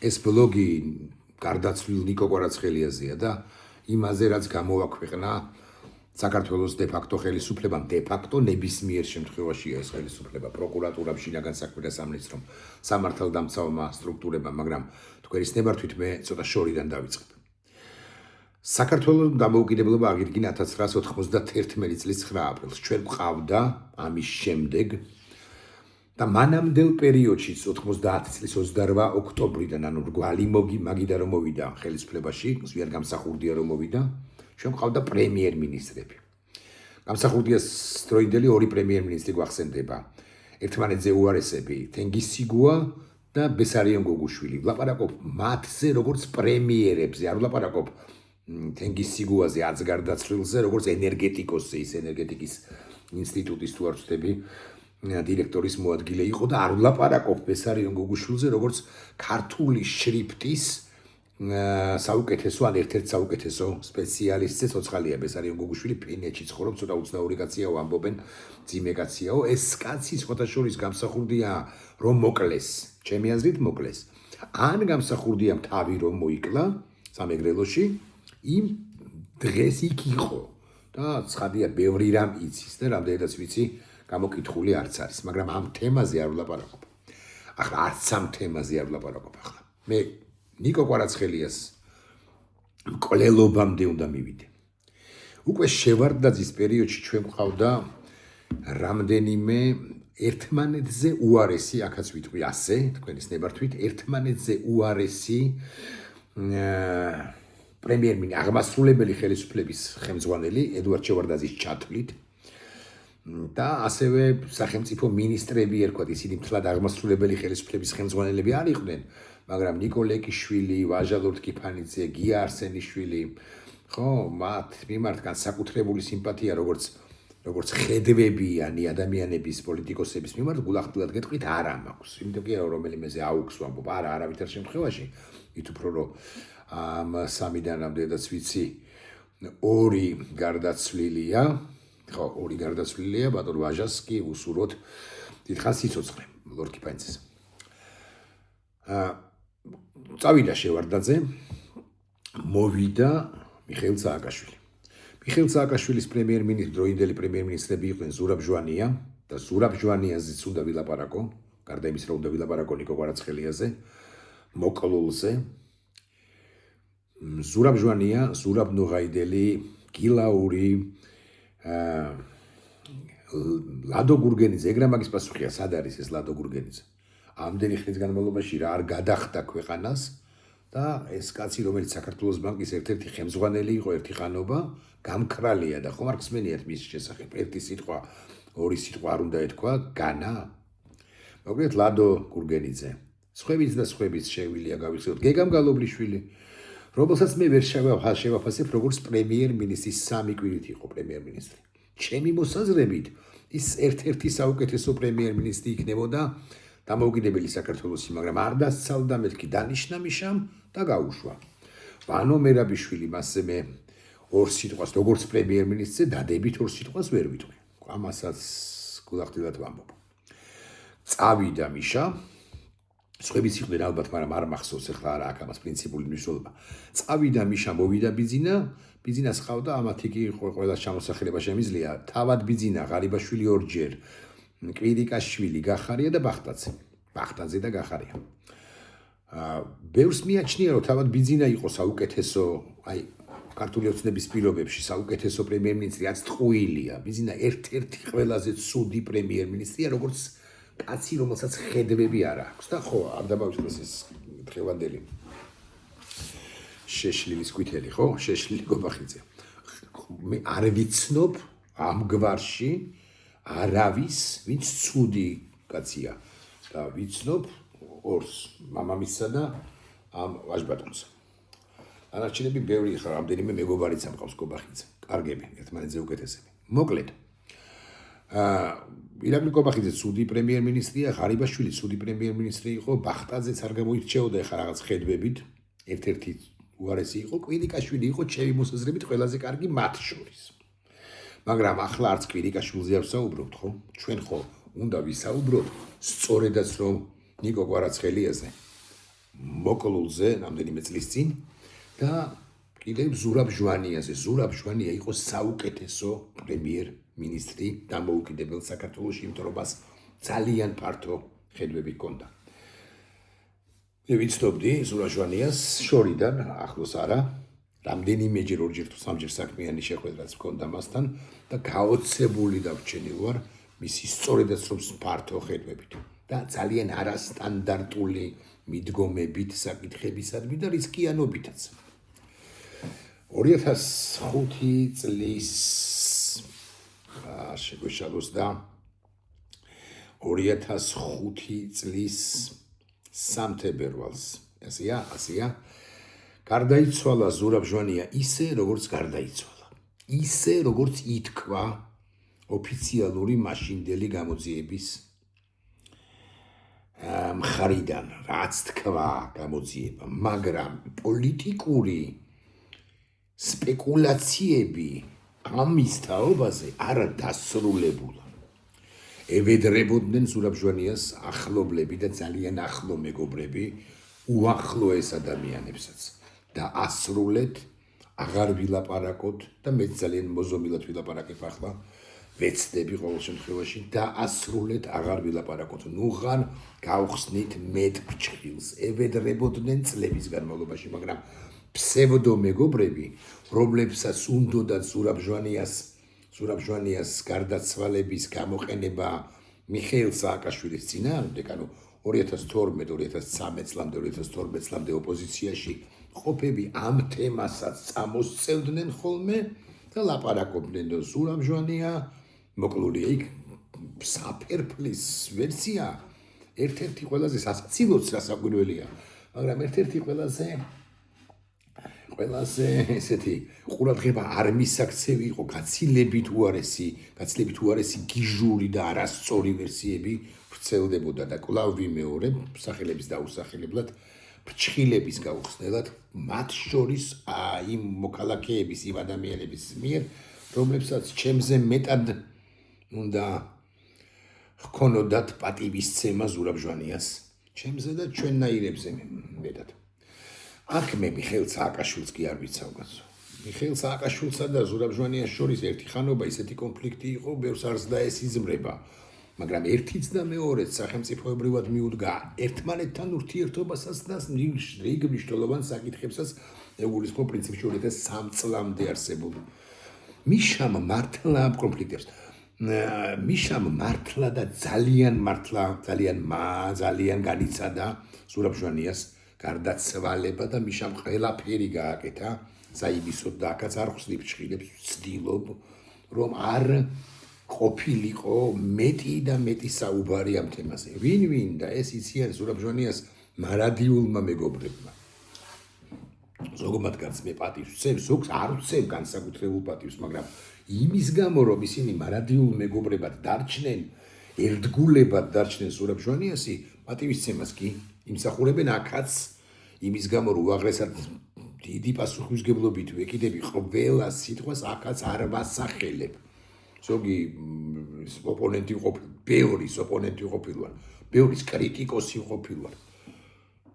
ეს ბლოგი გარდაცვლილ ნიკო კვარაცხელიაზეა და იმაზე რაც გამოაქვეყნა საქართველოს დე-ფაქტო ხელისუფლებამ დე-ფაქტო ნებისმიერ შემთხვევაშია ეს ხელისუფლება პროკურატურამ შინაგან საქმეთა სამინისტრომ სამართალდამცავმა სტრუქტურებამ მაგრამ თქვენის ნებართვით მე ცოტა შორიდან დავიწყებ საქართველოს დამოუკიდებლობა აღიდგინა 1991 წლის 9 აპრილს ჩვენ გვყავდა ამის შემდეგ და მანამდელ პერიოდში 90 წლის 28 ოქტომბრიდან ანუ რგვალი მაგიდა რომ მოვიდა ხელისუფლებაში ზვიად გამსახურდია რომ მოვიდა ჩვენ ყავდა პრემიერ-მინისტრები. გამსახურდიას დროინდელი ორი პრემიერ-მინისტრი გვახსენდება. ერთმანეთზე უარესები თენგისიგუა და ბესარიონ გოგუშვილი. ვლაპარაკობ მათზე როგორც პრემიერებზე, არ ვლაპარაკობ თენგისიგუაზე, არც გარდაცვლილზე, როგორც ენერგეტიკოსზე, ის ენერგეტიკის ინსტიტუტის თუ არ ვცდები, დირექტორის მოადგილე იყო და არ ვლაპარაკობ ბესარიონ გოგუშვილზე, როგორც ქართული შრიფტის საუკეთესო ან ერთ-ერთ საუკეთესო სპეციალისტზე ცოცხალია ბესარიონ გოგუშვილი ფინეთში ცხოვრობს ცოტა უცნაური კაციაო ამბობენ ძიმე კაციაო ეს კაცი სხვათა შორის გამსახურდია რომ მოკლეს ჩემი აზრით მოკლეს ან გამსახურდია თავი რომ მოიკლა სამეგრელოში იმ დღეს იქ იყო და ცხადია ბევრი რამ იცის და რამდენადაც ვიცი გამოკითხული არც არის მაგრამ ამ თემაზე არ ვლაპარაკობ ახლა არც ამ თემაზე არ ვლაპარაკობ ახლა მე ნიკო კვარაცხელიას მკვლელობამდე უნდა მივიდე. უკვე შევარდნაძის პერიოდში ჩვენ გვყავდა რამდენიმე ერთმანეთზე უარესი, აქაც ვიტყვი ასე, თქვენის ნებართვით, ერთმანეთზე უარესი პრემიერ-მინისტრი, აღმასრულებელი ხელისუფლების ხელმძღვანელი ედუარდ შევარდნაძის ჩათვლით და ასევე სახელმწიფო მინისტრები ერქვათ, ისინი მთლად აღმასრულებელი ხელისუფლების ხელმძღვანელები არ იყვნენ. მაგრამ ნიკო ლეკიშვილი, ვაჟა ლორთქიფანიძე, გია არსენიშვილი, ხო, მათ მიმართ განსაკუთრებული სიმპათია, როგორც ხედვებიანი ადამიანების, პოლიტიკოსების მიმართ გულახდილად გეტყვით არა მაქვს. იმიტომ კი არა რომელიმეზე აუქს ვამბობ, არა, არავითარ შემთხვევაში. ით უფრო რომ ამ სამიდან ამდენადაც ვიცი, ორი გარდაცვლილია, ხო, ორი გარდაცვლილია, ბატონ ვაჟას კი უსურვოთ დიდხანს სიცოცხლე ლორთქიფანიძეს. წავიდა შევარდნაძე, მოვიდა მიხეილ სააკაშვილი. მიხეილ სააკაშვილის დროინდელი პრემიერ-მინისტრები იყვნენ ზურაბ ჟვანია და ზურაბ ჟვანიაზეც უნდა ვილაპარაკო, გარდა იმის რომ უნდა ვილაპარაკო ნიკო კვარაცხელიაზე, მოკლულზე. ზურაბ ჟვანია, ზურაბ ნუღაიდელი, გილაური, ლადო გურგენიძე, ეგრა მაგის პასუხია, სად არის ეს ლადო გურგენიძე? ამდენი ხნის განმავლობაში რა არ გადახდა ქვეყანას და ეს კაცი რომელიც საქართველოს ბანკის ერთ-ერთი ხელმძღვანელი იყო ერთი ხანობა გამქრალია და ხომ არ გსმენიათ მის შესახებ ერთი სიტყვა ორი სიტყვა არ უნდა ეთქვა განა მოგეთ ლადო გურგენიძე სხვებიც და სხვებიც შეგვიძლია გავიხსენოთ გეგამ გალობლიშვილი რომელსაც მე ვერ შევაფასებ როგორც პრემიერ-მინისტრის სამი კვირით იყო პრემიერ-მინისტრი ჩემი მოსაზრებით ის ერთ-ერთი საუკეთესო პრემიერ-მინისტრი იქნებოდა დამოუკიდებელი საქართველოსი, მაგრამ არ დასცალდა მეთქი დანიშნა მიშამ და გაუშვა. ვანო მერაბიშვილი მასზე მე ორ სიტყვას როგორც პრემიერ-მინისტრზე დადებით ორ სიტყვას ვერ ვიტყვი. ამასაც გულახდილად ვამბობ. წავიდა მიშა, სხვებიც იყვნენ ალბათ, მაგრამ არ მახსოვს ახლა არა აქ ამას პრინციპული მნიშვნელობა. წავიდა მიშა, მოვიდა ბიძინა, ბიძინას ყავდა ამათი კი ყველა ჩამოსახელება შემიძლია. თავად ბიძინა, ღარიბაშვილი ორჯერ კვირიკაშვილი, გახარია და ბახტაძე და გახარია. ბევრს მიაჩნია, რომ თავად ბიძინა იყო საუკეთესო, აი, ქართული ოცნების პირობებში საუკეთესო პრემიერ-მინისტრი, რაც ტყუილია. ბიძინა ერთ-ერთი ყველაზე ცუდი პრემიერ-მინისტრია, როგორც კაცი, რომელსაც ხედვები არ აქვს. და ხო, არ დამავიწყდეს ეს დღევანდელი შეშლილის კვითელი, ხო? შეშლილი გობახიძე. მე არ ვიცნობ ამ გვარში არავის, ვინც ცუდი კაცია და ვიცნობ ორს, მამამისსა და ამ ვაჟბატონს. ანარჩინები ბევრი ხარ, რამდენიმე მეგობარიც ამყავს გობახიძე. კარგები, ერთმანეთზე უკეთესები. მოკლედ. ირაკლი გობახიძე ცუდი პრემიერ-მინისტრია, ღარიბაშვილი ცუდი პრემიერ-მინისტრი იყო, ბახტაძეც არ გამოირჩეოდა ეხლა რაღაც ხედვებით, ერთ-ერთი უარესი იყო, კვირიკაშვილი იყო ჩემი მოსაზრებით ყველაზე კარგი მათ შორის. მაგრამ ახლა არც კვირიკაშვილზე არ ვსაუბრობთ, ხო? ჩვენ ხო უნდა ვისაუბროთ სწორედაც რომ ნიკო კვარაცხელიაზე მოკლულზე რამდენიმე წლის წინ და კიდევ ზურაბ ჟვანიაზე. ზურაბ ჟვანია იყო საუკეთესო პრემიერ-მინისტრი დამოუკიდებელ საქართველოში, იმიტომ რომ მას ძალიან ფართო ხედვები ჰქონდა. მე ვიცნობდი ზურაბ ჟვანიას შორიდან, ახლოს არა, რამდენიმეჯერ ორჯერ თუ სამჯერ საქმიანი შეხვედრაც ჰქონდა მასთან და გაოცებული დარჩენილი ვარ მისი სწორედაც რომ ფართო ხედვებით და ძალიან არასტანდარტული მიდგომებით საკითხებისადმი და რისკიანობითაც. 2005 წლის შეგვეშალოს და 2005 წლის სამთებერვალს ასეა გარდაიცვალა ზურაბ ჟვანია ისე როგორც გარდაიცვალა, ისე როგორც ითქვა ოფიციალური მაშინდელი გამოძიების მხრიდან, რაც თქვა გამოძიება, მაგრამ პოლიტიკური სპეკულაციები ამის თაობაზე არ დასრულებულა. ევედრებოდნენ ზურაბ ჟვანიას ახლობლები და ძალიან ახლო მეგობრები უახლოეს ადამიანებსაც და ასრულეთ აღარ ვილაპარაკოთ და მე ძალიან მოზომილად ვილაპარაკებ ახლა ვეცდები ყოველ შემთხვევაში და ასრულეთ აღარ ვილაპარაკოთ. ნუღან გავხსნით მეტ ფრჩხილს. ევედრებოდნენ წლების განმავლობაში, მაგრამ ფსევდო მეგობრები, რომლებსაც უნდოდათ ზურაბ ჟვანიას გარდაცვალების გამოყენება მიხეილ სააკაშვილის წინააღმდეგ, ანუ 2012-2013 წლამდე 2012 წლამდე ოპოზიციაში ყოფები ამ თემასაც წამოსწევდნენ ხოლმე და ლაპარაკობდნენ და ზურაბ ჟვანია მოკლულია იქ საფერფლის ვერსია ერთ-ერთი ყველაზე სასაცილოც რასაკვირველია, მაგრამ ერთ-ერთი ყველაზე ესეთი ყურადღება არ მისაქცევი იყო გაცილებით უარესი გიჟური და არასწორი ვერსიები ვრცელდებოდა და კვლავ ვიმეორებ სახელების დაუსახელებლად ფრჩხილების გაუხსნელად მათ შორის იმ მოქალაქეების, იმ ადამიანების მიერ, რომლებსაც ჩემზე მეტად უნდა ჰქონოდათ პატივისცემა ზურაბ ჟვანიას ჩემზე და ჩვენნაირებზე მეტად. აქ მე მიხეილ სააკაშვილს კი არ ვიცავ კაცო. მიხეილ სააკაშვილსა და ზურაბ ჟვანიას შორის ერთი ხანობა ისეთი კონფლიქტი იყო, ბევრს არს დაესიზმრება, მაგრამ ერთიც და მეორეც სახელმწიფოებრივად მიუდგა ერთმანეთთან ურთიერთობასაც და რიგ მნიშვნელოვან საკითხებსაც ეგულისხმობ პრინციპში 2003 წლამდე არსებულ. მიშამ მართლა ამ კონფლიქტებს მიშამ მართლა და ძალიან განიცადა ზურაბ ჟვანიას გარდაცვალება და მიშამ ყველაფერი გააკეთა საიმისოდ და აქაც არ ხსნი ფრჩხილებს, ვცდილობ რომ არ ყოფილიყო მეტი და მეტი საუბარი ამ თემაზე. ვინ და ეს იციან ზურაბ ჟვანიას მარადიულმა მეგობრებმა. ზოგადად მე პატივს ვცემ, ზოგს არ ვცემ განსაკუთრებულ პატივს, მაგრამ იმის გამო რომ ისინი მარადიულ მეგობრებად დარჩნენ, ერთგულებად დარჩნენ ზურაბ ჟვანიასი, პატივისცემას კი იმსახურებენ აქაც იმის გამო რომ უაღრესად დიდი პასუხისმგებლობით ვეკიდები ყველა სიტყვას აქაც არ ვასახელებ. ზოგი ოპონენტი ბევრის ოპონენტი ყოფილვარ, ბევრის კრიტიკოსი ყოფილვარ.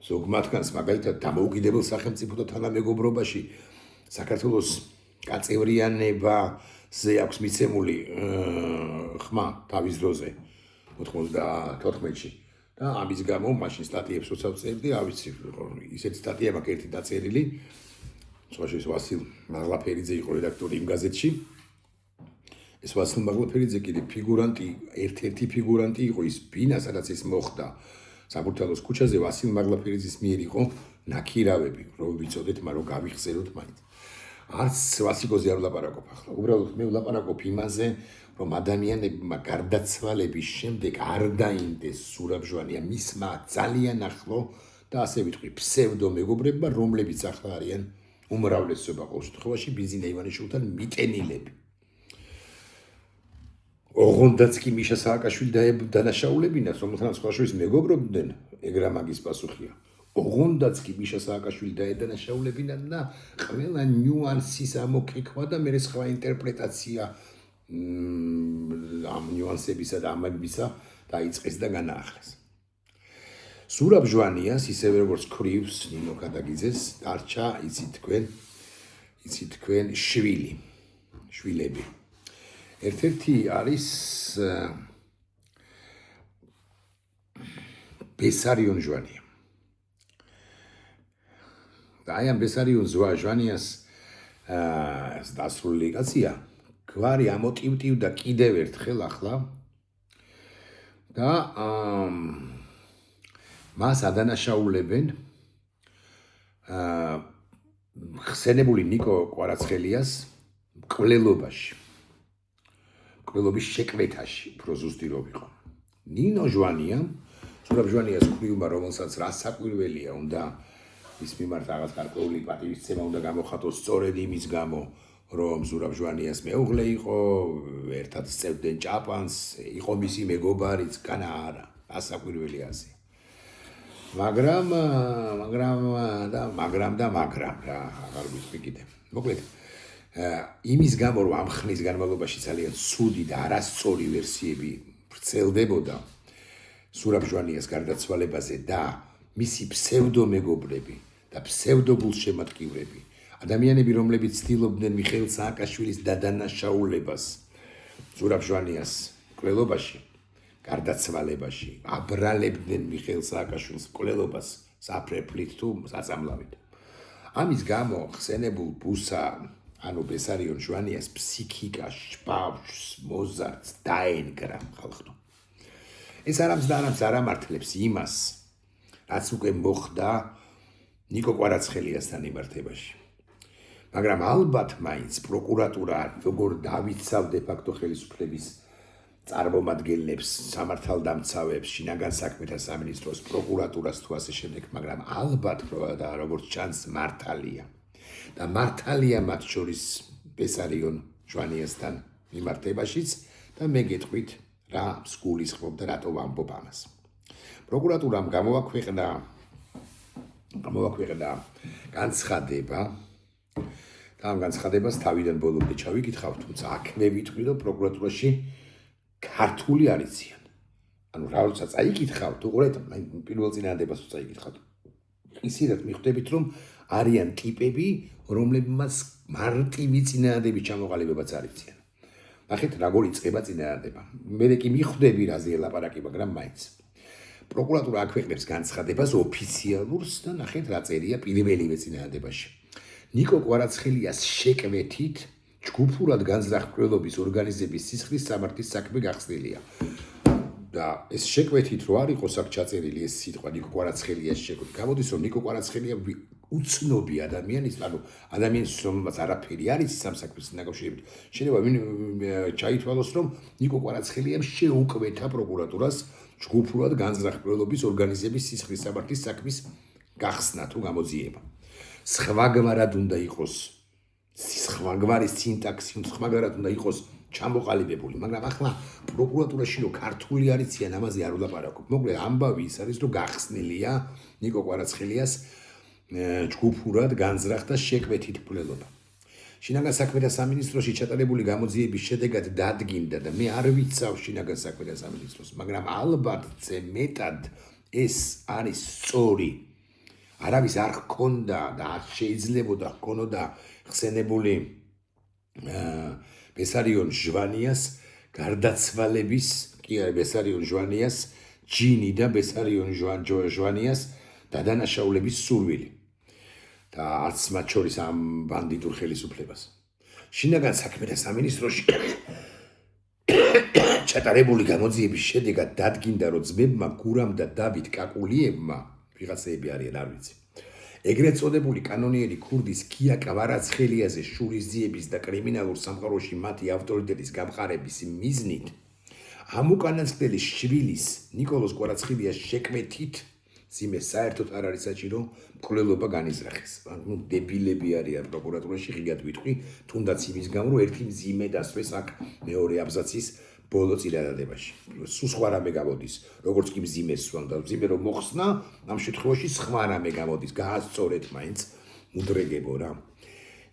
ზოგ მათგანს მაგალითად დამოუკიდებელ სახელმწიფოთა თანამეგობრობაში საქართველოს კაწევრიანებაზე აქვს მიცემული ხმა თავის დროზე 94-ში და ამის გამო მაშინ სტატიებს როცა ვწერდი, ავიცი ისეთი სტატია მაქვს ერთი დაწერილი, სხვაშორის ვასილ მაღლაფერიძე იყო რედაქტორი იმ გაზეთში. ეს ვასილ მაღლაფერიძე კიდე ფიგურანტი, ერთ-ერთი ფიგურანტი იყო ის ბინა, სადაც ის მოხდა. საბურთალოს ქუჩაზე ვასილ მაღლაფერიძის მიერ იყო ნაქირავები, რომ ვიცოდეთ, მაგრამ გავიხსენოთ მაინც. არც ვასილოზე არ ვლაპარაკობ ახლა. უბრალოდ მე ვლაპარაკობ იმაზე, რომ ადამიანებმა გარდაცვალების შემდეგ არ დაინდეს ზურაბ ჟვანია მისმა ძალიან ახლო და ასე ვიტყვი ფსევდო მეგობრებმა, რომლებიც ახლა არიან უმრავლესობა ყოველ შემთხვევაში ბიზინა ივანიშვილთან მიტენილები. ოღონდაც კი მიშა სააკაშვილი დანაშაულებინათ, რომელთანაც სხვა შორის მეგობრობდნენ, ეგრა მაგის პასუხია. ოღონდაც კი მიშა სააკაშვილი დაედანაშაულებინათ და ყველა ნიუანსის ამოქეკვა და მერე სხვა ინტერპრეტაცია ამ ნიუანსებისა და ამებისა დაიწყეს და განაახლეს. ზურაბ ჟვანიას ისევე როგორც ქვრივს ნინო კადაგიძეს დარჩა იცით თქვენ შვილები. ერთ-ერთი არის ბესარიონ ჟვანია. და აი ამ ბესარიონ ჟვანიას დასრულებული კაცია გვარი ამოტივტივდა კიდევ ერთხელ ახლა და მას ადანაშაულებენ ხსენებული ნიკო კვარაცხელიას მკვლელობის შეკვეთაში უფრო ზუსტი რო ვიყო. ნინო ჟვანია ზურაბ ჟვანიას ქვრივმა რომელსაც რასაკვირველია უნდა ის მიმართ რაღაც გარკვეული პატივისცემა უნდა გამოხატოს სწორედ იმის გამო რომ ზურაბ ჟვანიას მეუღლე იყო ერთად სწევდნენ ჭაპანს იყო მისი მეგობარიც განა არა რასაკვირველი ასე მაგრამ რა აღარ ვიცი კიდე მოკლედ იმის გამო რომ ამ ხნის განმავლობაში ძალიან ცუდი და არასწორი ვერსიები ვრცელდებოდა ზურაბ ჟვანიას გარდაცვალებაზე და მისი ფსევდომეგობრები და ფსევდოგულშემატკივრები ადამიანები რომლებიც ცდილობდნენ მიხეილ სააკაშვილის დადანაშაულებას ზურაბ ჟვანიას მკვლელობაში გარდაცვალებაში აბრალებდნენ მიხეილ სააკაშვილის მკვლელობას საფრეფლით თუ საწამლავით ამის გამო ხსენებულ ბუსა ანუ ბესარიონ ჟვანიას ფსიქიკა შპავშს მოზარდს დაენგრა ხალხო ეს არ ამართლებს იმას რაც უკვე მოხდა ნიკო კვარაცხელიასთან იმართებაში მაგრამ ალბათ მაინც პროკურატურა როგორ დავიცავ დე-ფაქტო ხელისუფლების წარმომადგენლებს სამართალდამცავებს შინაგან საქმეთა სამინისტროს პროკურატურას თუ ასე შემდეგ მაგრამ ალბათ და როგორც ჩანს მართალია და მართალია მათ შორის ბესარიონ ჟვანიასთან მიმართებაშიც და მე გეტყვით რა სგულისხმობ და რატო ვამბობ ამას პროკურატურამ გამოაქვეყნა განცხადება და ამ განცხადებას თავიდან ბოლომდე ჩავიკითხავ თუმცა აქვე ვიტყვი რომ პროკურატურაში ქართული არიციან ანუ რაოცა წაიკითხავ თუ ყურეთ პირველ წინადადებას თუ წაიკითხავ ისინი მიხვდებით რომ არიან ტიპები რომლებმაც მარტივი წინადადები ჩამოყალიბებაც არიციან ნახეთ როგორ იწყება წინადადება მე კი მიხვდები რაზე ელაპარაკი მაგრამ მაინც პროკურატურა აქვეყნებს განცხადებას ოფიციალურს და ნახეთ რა წერია პირველივე წინადადებაში ნიკო კვარაცხელიას შეკვეთით ჯგუფურად განზრახ მკვლელობის ორგანიზების სისხლის სამართლის საქმე გახსნილია და ეს შეკვეთით რო არ იყოს აქ ჩაწერილი ეს სიტყვა ნიკო კვარაცხელიას შეკვეთით გამოდის რომ ნიკო კვარაცხელია უცნობი ადამიანის ანუ ადამიანის რომელმაც არაფერი არის ამ საქმესთან დაკავშირებით შეიძლება ჩაითვალოს რომ ნიკო კვარაცხელიამ შეუკვეთა პროკურატურას ჯგუფურად განზრახ მკვლელობის ორგანიზების სისხლის სამართლის საქმის გახსნა თუ გამოძიება სხვაგვარად უნდა იყოს სხვაგვარის სინტაქსი სხვაგვარად უნდა იყოს ჩამოყალიბებული მაგრამ ახლა პროკურატურაში რომ ქართული არიციან ამაზე არ ვლაპარაკობ მოკლედ ამბავი ის არის რომ გახსნილია ნიკო კვარაცხელიას ჯგუფურად განზრახ და შეკვეთით მკვლელობა შინაგან საქმეთა სამინისტროში ჩატარებული გამოძიების შედეგად დადგინდა და მე არ ვიცავ შინაგან საქმეთა სამინისტროს მაგრამ ალბათ ზე მეტად ეს არის სწორი არავის არ ჰქონდა და არ შეიძლებოდა ჰქონოდა ხსენებული ბესარიონ ჟვანიას გარდაცვალების კი არა ბესარიონ ჟვანიას ჯინი და ბესარიონ ჟვანიას დადანაშაულების სურვილი და არც მათ შორის ამ ბანდიტურ ხელისუფლებას შინაგან საქმეთა სამინისტროში ჩატარებული გამოძიების შედეგად დადგინდა რომ ძმებმა გურამ და დავით კაკულიევმა ვიღაცები არიან არ ვიცი ეგრეთ წოდებული კანონიერი ქურდის გია კვარაცხელიაზე შურისძიების და კრიმინალურ სამყაროში მათი ავტორიტეტის გამყარების მიზნით ამ უკანასკნელის შვილის ნიკოლოზ კვარაცხელიას შეკვეთით ძიმე საერთოდ არ არის საჭირო მკვლელობა განიზრახეს ანუ დებილები არიან პროკურატურაში ღიად ვიტყვი თუნდაც იმის გამო რომ ერთი ძიმე დასვეს აქ მეორე აბზაცის ბოლო წინადადებაში სულ სხვა რამე გამოდის როგორც კი მძიმეს სვან და მძიმე რომ მოხსნა ამ შემთხვევაში სხვა რამე გამოდის გაასწორეთ მაინც მუდრეგებო რა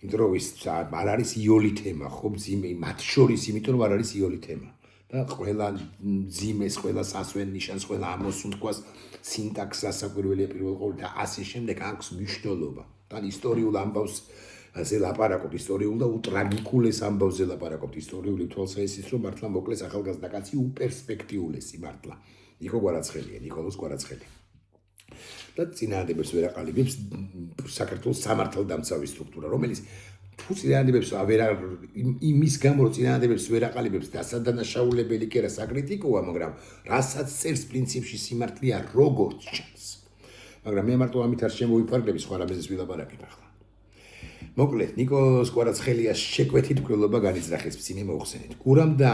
იმიტომ რომ ის არ არის იოლი თემა ხო მძიმე მათ შორის იმიტომ რომ არ არის იოლი თემა და ყველა ძიმეს, ყველა სასვენ ნიშანს, ყველა ამოსუნთქვას სინტაქსს ასაკვირველია პირველ ყოვლით და ასე შემდეგ აქვს მნიშვნელობა. თან ისტორიულ ამბავს ასე ლაპარაკობთ, ისტორიულ და უტრაგიკულ ეს ამბავზე ლაპარაკობთ, ისტორიული თვალსაჩინო რომ მართლა მოკლეს ახალგაზრდა კაცი უპერსპექტიულესი მართლა. ნიკო გვარაცხელია, ნიკოლოზ გვარაცხელი. და წინააღმდეგებს ვერ აყალიბებს საქართველოს სამართალდამცავი სტრუქტურა, რომელიც თუ წინააღმდეგებს იმის გამო რომ წინააღმდეგებს ვერ აყალიბებს დასადანაშაულებელი კი არა საკრიტიკოა, მაგრამ რასაც წერს პრინციპში სიმართლეა როგორც ჩანს. მაგრამ მე მარტო ამით არ შემოვიფარგლები, სხვა რამეზეს ვილაპარაკებ ახლა. მოკლედ, ნიკოლოზ კვარაცხელიას შეკვეთით მკვლელობა განიზრახეს მძიმე მოხსენით. გურამ და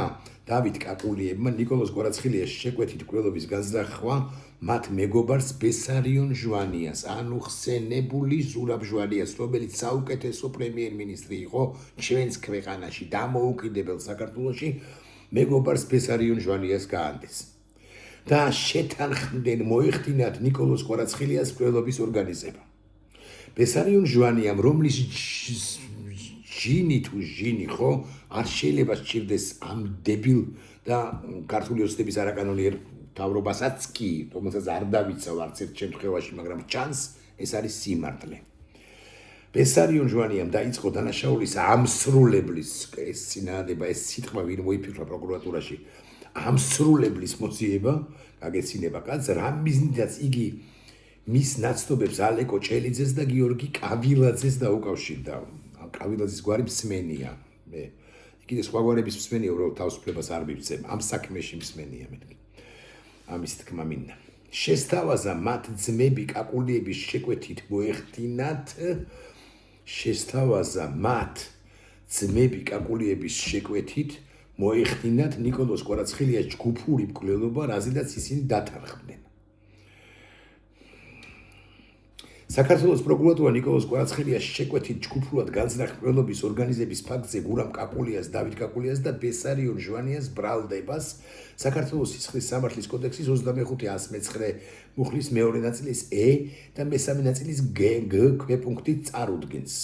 დავით კაკულიებმა ნიკოლოზ კვარაცხელიას შეკვეთით მკვლელობის განზრახვა მათ მეგობარს ბესარიონ ჟვანიას, ანუ ხსენებული ზურაბ ჟვანიას, რომელიც საუკეთესო პრემიერ-მინისტრი იყო ჩვენს ქვეყანაში, დამოუკიდებელ საქართველოში, მეგობარს ბესარიონ ჟვანიას გაანდეს. და შეთანხმდნენ მოეხდინათ ნიკოლოზ კვარაცხელიას მკვლელობის ორგანიზება. ბესარიონ ჟვანიამ, რომლის ჟინი ხო, არ შეიძლება სჭირდეს ამ დებილ და ქართული ოცნების არაკანონიერ თავრობასაც კი, რომელსაც არ დავიცავ არც ერთ შემთხვევაში, მაგრამ ჩანს, ეს არის სიმართლე. ბესარიონ ჟვანიამ დაიწყო დანაშაულის ამსრულებლის, ეს წინააღმდება, ეს სიტყვა ვინ მოიფიქრა პროკურატურაში, ამსრულებლის მოძიება, გაგეცინება კაცს, რა მიზნითაც იგი მის ნაცნობებს ალეკო ჭელიძეს და გიორგი კავილაძეს დაუკავშირდა. კავილაძის გვარი მსმენია. მე კიდე სხვა გვარების მსმენია, უბრალოდ თავისუფლებას არ მივცემ. ამ საქმეში მსმენია მეთქი. ამის თქმა მინდა. შესთავაზა მათ ძმები კაკულიების შეკვეთით მოეხდინათ. შესთავაზა მათ ძმები კაკულიების შეკვეთით მოეხდინათ ნიკოლოზ კვარაცხელიას ჯგუფური მკვლელობა, რაზედაც ისინი დათანხმდნენ. საქართველოს პროკურატურა ნიკოლოზ კვარაცხელიას შეკვეთით ჯგუფურად განზრახ მკვლელობის ორგანიზების ფაქტზე გურამ კაკულიას, დავით კაკულიას და ბესარიონ ჟვანიას ბრალდებას საქართველოს სისხლის სამართლის კოდექსის 25-119 მუხლის მეორე ნაწილის ე და მესამე ნაწილის გ ქვეპუნქტით წარუდგენს.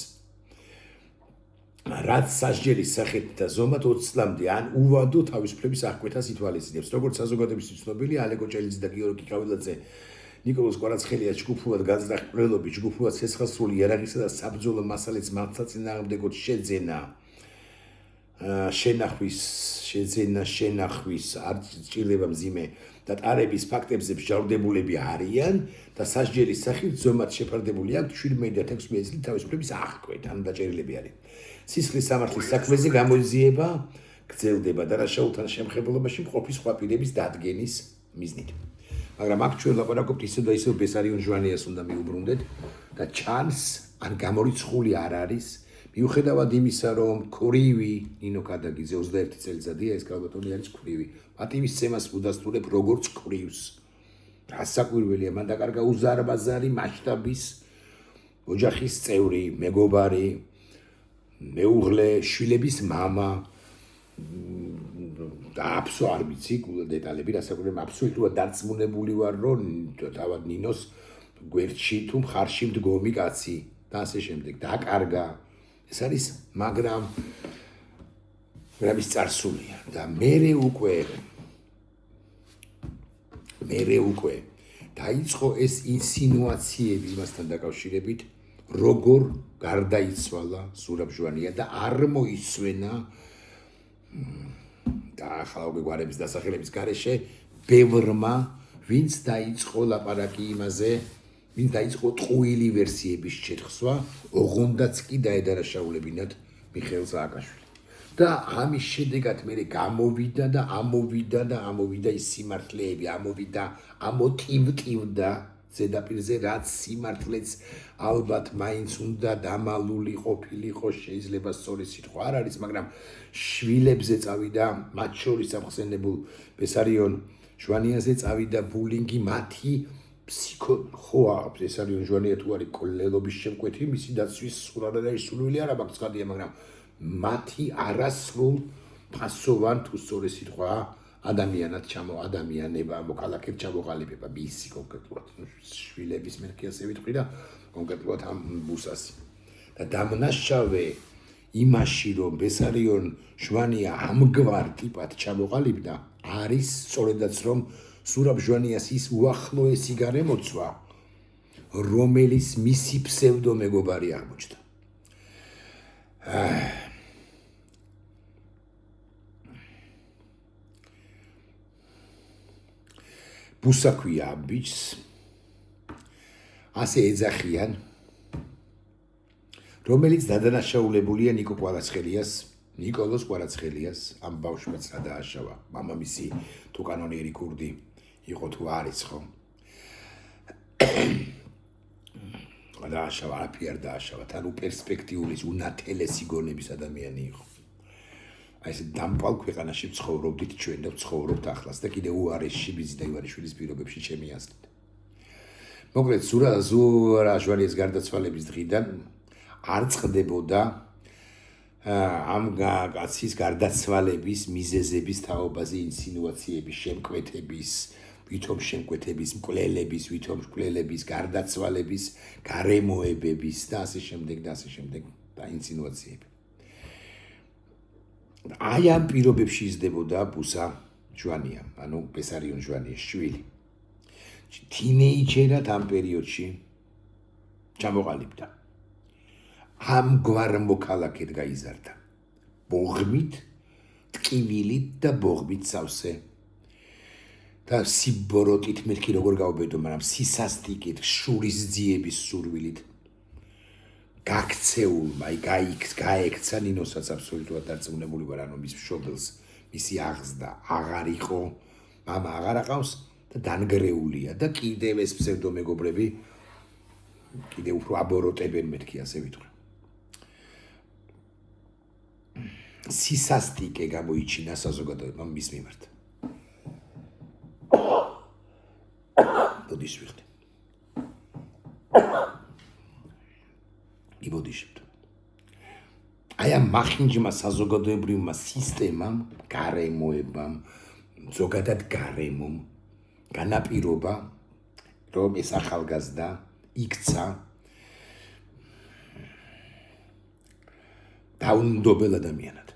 რაც სასჯელის სახით და ზომად 20 წლამდე ან უვადო თავისუფლების აღკვეთას ითვალისწინებს. როგორც საზოგადოებისთვის ცნობილია, ალეკო ჭელიძე და გიორგი კავილაძე ნიკოლოზ კვარაცხელიას ჯგუფურად განზრახ მკვლელობით ჯგუფურად ცეცხლსრული იარაღისა და საბრძოლო მასალების მართლწინააღმდეგოდ შენახვის არ ჭირდება მძიმე და ტარების ფაქტებზე მსჯავრდებულები არიან და სასჯელის სახით ზომად შეფარდებული აქვთ 17-16 წლის თავისუფლების აღკვეთა, ანუ დაჭერილები არიან. სისხლის სამართლის საქმეზე გამოძიება გრძელდება დანაშაულთან შემხებულობაში მყოფი სხვა პირების დადგენის მიზნით. მაგრამ აქ ჩვენ ლაპარაკობთ ისევ და ისევ ბესარიონ ჟვანიას უნდა მიუბრუნდეთ და ჩანს, ან გამორიცხული არ არის, მიუხედავად იმისა, რომ ქვრივი ნინო ქადაგიძე 21 წელიწადია, ეს კალბატონი არის ქვრივი. პატივისცემას უდასტურებ როგორც ქვრივს. რასაკვირველია, მან დაკარგა უზარმაზარი მასშტაბის ოჯახის წევრი, მეგობარი, მეუღლე, შვილების მამა და აბსო არ ვიცი დეტალები, რასაკვირველია, აბსოლუტურად დარწმუნებული ვარ, რომ თავად ნინოს გვერდში თუ მხარში მდგომი კაცი და ასე შემდეგ დაკარგა. ეს არის, მაგრამ რამის წარსულია და მერე უკვე დაიწყო ეს ინსინუაციები იმასთან დაკავშირებით, როგორ გარდაიცვალა ზურაბ ჟვანია და არ მოისვენა და ახლა გვარების დასახელების გარეშე ბევრმა, ვინც დაიწყო ლაპარაკი იმაზე, ვინც დაიწყო ტყუილი ვერსიების შეთხსვა, ოღონდაც კი დაედანაშაულებინათ მიხეილ სააკაშვილი. და ამის შედეგად მე ამოვიდა ის სიმართლეები, ამოტივტივდა ზედაპირზე, რაც სიმართლეც ალბათ მაინც უნდა დამალული ყოფილიყო, შეიძლება სწორი სიტყვა არ არის, მაგრამ შვილებზე წავიდა, მათ შორის ამხსენებულ ბესარიონ ჟვანიაზე წავიდა ბულინგი, მათი ხო, ბესარიონ ჟვანია თუ არის კოლელობის შემკვეთი, მისი დაცვის სურვილი არ აქვს ცხადია, მაგრამ მათი არასრულ ფასოვან თუ სწორი სიტყვა ადამიანად ადამიანება, მოქალაქედ ჩამოყალიბება, მისი კონკრეტულად შვილების მერქი ასე ვიტყვი და კონკრეტულად ამ ბუსასი. და დამნაშავე იმაში რომ ბესარიონ ჟვანია ამგვარ ტიპად ჩამოყალიბდა არის სწორედაც რომ ზურაბ ჟვანიას ის უახლოესი გარემოცვა რომელიც მისი ფსევდო მეგობარი აღმოჩნდა ბუსა ქვია ამ ბიჭს ასე ეძახიან რომელიც დადანაშაულებულია ნიკოლოს კვარაცხელიას ამ ბავშვებს რა დააშავა მამამისი თუ კანონიერი ქურდი იყო თუ არის ხო დააშავა არაფერ დააშავა თან უპერსპექტიულის უნათელესი გონების ადამიანი იყო აი ეს დამპალ ქვეყანაში ცხოვრობდით ჩვენ და ცხოვრობთ ახლაც და კიდე უარესში ბიზნესი ივანიშვილის პირობებში ჩემი აზრით მოკლედ ზურაბ ჟვანიას გარდაცვალების დღიდან არ წყდებოდა ამ კაცის გარდაცვალების მიზეზების თაობაზე ინსინუაციების შემკვეთების ვითომ შემკვეთების მკვლელების გარდაცვალების გარემოებების და ასე შემდეგ და ინსინუაციები აი ამ პირობებში იზრდებოდა ბუსა ჟვანია ანუ ბესარიონ ჟვანიას შვილი თინეიჯერად ამ პერიოდში ჩამოყალიბდა ამგვარ მოქალაქედ გაიზარდა ბოღმით ტკივილით და ბოღმით სავსე და სიბოროტით მეთქი როგორ გავბედო მაგრამ სისასტიკით შურის ძიების სურვილით გაქცეულმა გაექცა ნინოსაც აბსოლუტურად დარწმუნებული ვარ ანუ მის მშობელს მისი აღზრდა აღარ იყო მამა აღარ აყავს და დანგრეულია და კიდევ ეს ფსევდო მეგობრები კიდევ უფრო აბოროტებენ მეთქი ასე ვიტყვი სისასტიკე გამოიჩინა საზოგადოებამ მის მიმართ ბოდიშ ვიხდი იბოდიშებთ აი ამ მახინჯმა საზოგადოებრივმა სისტემამ გარემოებამ ზოგადად გარემომ განაპირობა რომ ეს ახალგაზრდა იქცა დაუნდობელ ადამიანად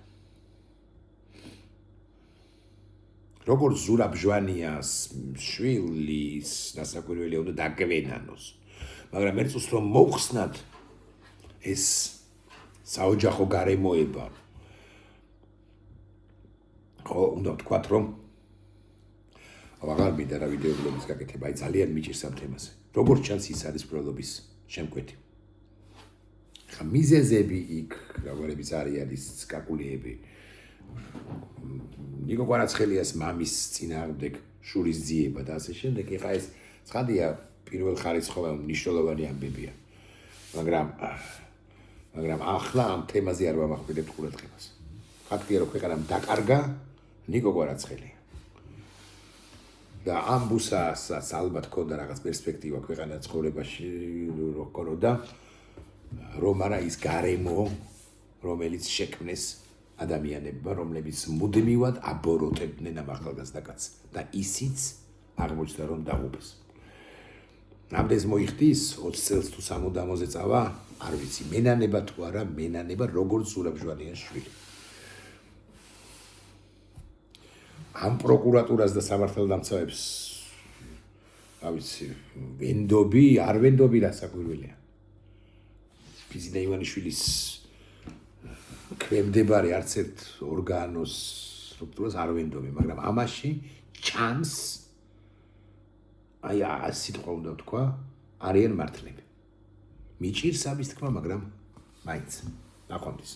როგორც ზურაბ ჟვანიას შვილის დასაკვირველია უნდა დაგვენანოს მაგრამ ერთს რომ მოხსნათ ეს საოჯახო გარემოება ხო უნდა ვთქვათ რომ აღარ მინდა რა ვიდეოების გაკეთება აი ძალიან მიჭირს ამ თემაზე როგორც ჩანს ის არის პროლოგის შემკვეთი ხა მიზეზები იქ როგორებიც არის კაკულიები ნიკო კვარაცხელიას მამის წინააღმდეგ შურის ძიება და ასე შემდეგ ეხა ეს ცხადია პირველ ხარისხოვან მნიშვნელოვანი ამბებია მაგრამ ახლა ამ თემაზე არ ვამახვილებთ ყურადღებას ფაქტია რომ ქვეყანამ დაკარგა ნიკო კვარაცხელია და ამ ბუსასაც ალბათ ქონდა რაღაც პერსპექტივა ქვეყანა ცხოვრებაში რო ქონოდა რომ არა ის გარემო რომელიც შექმნეს ადამიანებმა რომლებიც მუდმივად აბოროტებდნენ ამ ახალგაზრდა კაცს და ისიც აღმოჩნდა რომ დაღუპეს ნამდვილს მოიხდის 20 წელს თუ 60-ზე წავა არ ვიცი მენანება თუ არა მენანება როგორც ზურაბ ჟვანიას შვილი ამ პროკურატურას და სამართალდამცავებს რა ვიცი არ ვენდობი რა საკვირველია ბიზნესი ივანიშვილის ქვემდებარე არც ერთ ორგანოს სტრუქტურას არ ვენდობი მაგრამ ამაში ჩანს აი სიტყვა უნდა ვთქვა არიან მართლები მიჭირს ამის თქმა მაგრამ მაინც ნახვამდის